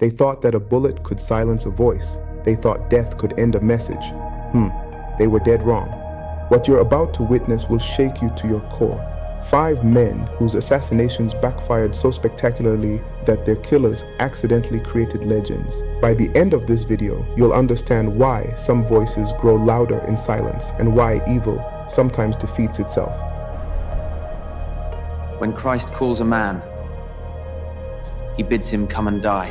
They thought that a bullet could silence a voice. They thought death could end a message. They were dead wrong. What you're about to witness will shake you to your core. 5 men whose assassinations backfired so spectacularly that their killers accidentally created legends. By the end of this video, you'll understand why some voices grow louder in silence and why evil sometimes defeats itself. When Christ calls a man, he bids him come and die.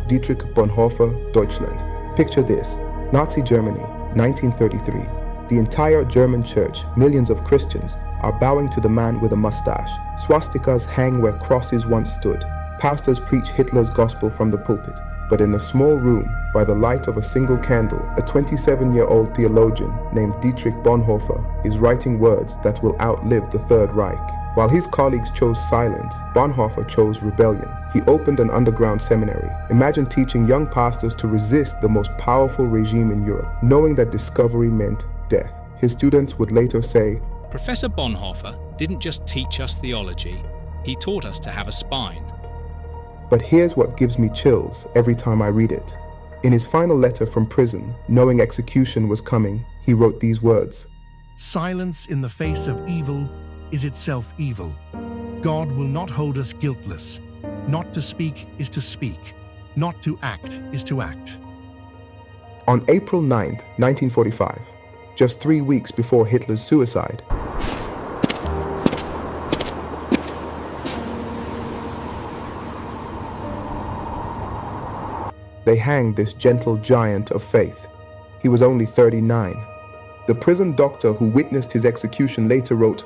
Dietrich Bonhoeffer, Deutschland. Picture this: Nazi Germany, 1933. The entire German church, millions of Christians, are bowing to the man with a mustache. Swastikas hang where crosses once stood. Pastors preach Hitler's gospel from the pulpit. But in a small room, by the light of a single candle, a 27-year-old theologian named Dietrich Bonhoeffer is writing words that will outlive the Third Reich. While his colleagues chose silence, Bonhoeffer chose rebellion. He opened an underground seminary. Imagine teaching young pastors to resist the most powerful regime in Europe, knowing that discovery meant death. His students would later say, Professor Bonhoeffer didn't just teach us theology, he taught us to have a spine. But here's what gives me chills every time I read it. In his final letter from prison, knowing execution was coming, he wrote these words: "Silence in the face of evil is itself evil. God will not hold us guiltless. Not to speak is to speak. Not to act is to act." On April 9, 1945, just 3 weeks before Hitler's suicide, they hanged this gentle giant of faith. He was only 39. The prison doctor who witnessed his execution later wrote,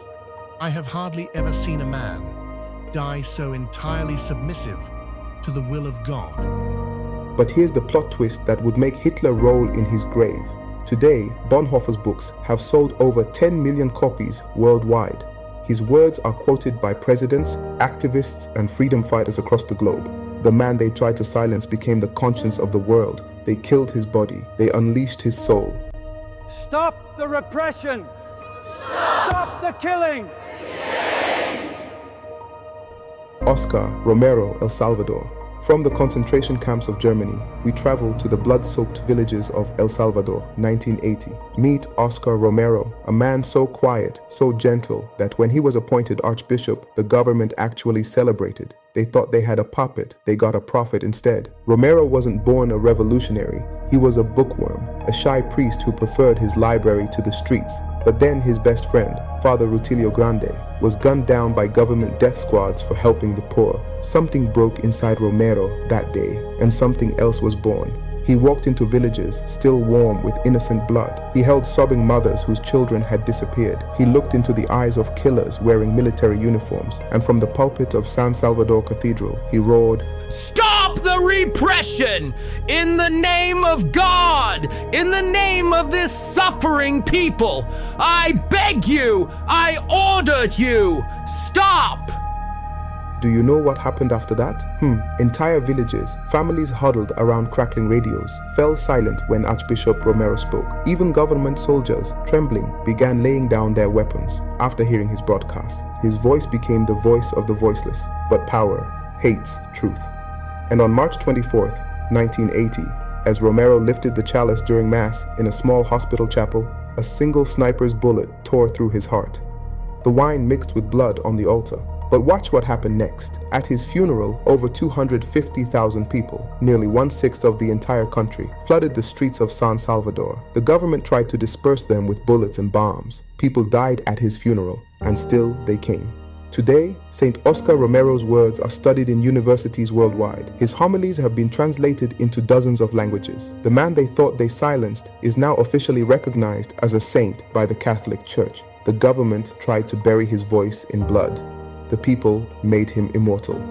"I have hardly ever seen a man die so entirely submissive to the will of God." But here's the plot twist that would make Hitler roll in his grave. Today, Bonhoeffer's books have sold over 10 million copies worldwide. His words are quoted by presidents, activists, and freedom fighters across the globe. The man they tried to silence became the conscience of the world. They killed his body. They unleashed his soul. Stop the repression! Stop the killing! Oscar Romero, El Salvador. From the concentration camps of Germany, we traveled to the blood-soaked villages of El Salvador, 1980. Meet Oscar Romero, a man so quiet, so gentle, that when he was appointed archbishop, the government actually celebrated. They thought they had a puppet, they got a prophet instead. Romero wasn't born a revolutionary, he was a bookworm, a shy priest who preferred his library to the streets. But then his best friend, Father Rutilio Grande, was gunned down by government death squads for helping the poor. Something broke inside Romero that day, and something else was born. He walked into villages still warm with innocent blood. He held sobbing mothers whose children had disappeared. He looked into the eyes of killers wearing military uniforms, and from the pulpit of San Salvador Cathedral, he roared, "Stop the repression! In the name of God! In the name of this suffering people! I beg you! I order you! Stop!" Do you know what happened after that? Entire villages, families huddled around crackling radios, fell silent when Archbishop Romero spoke. Even government soldiers, trembling, began laying down their weapons after hearing his broadcast. His voice became the voice of the voiceless, but power hates truth. And on March 24th, 1980, as Romero lifted the chalice during Mass in a small hospital chapel, a single sniper's bullet tore through his heart. The wine mixed with blood on the altar. But watch what happened next. At his funeral, over 250,000 people, nearly 1/6 of the entire country, flooded the streets of San Salvador. The government tried to disperse them with bullets and bombs. People died at his funeral, and still they came. Today, St. Oscar Romero's words are studied in universities worldwide. His homilies have been translated into dozens of languages. The man they thought they silenced is now officially recognized as a saint by the Catholic Church. The government tried to bury his voice in blood. The people made him immortal.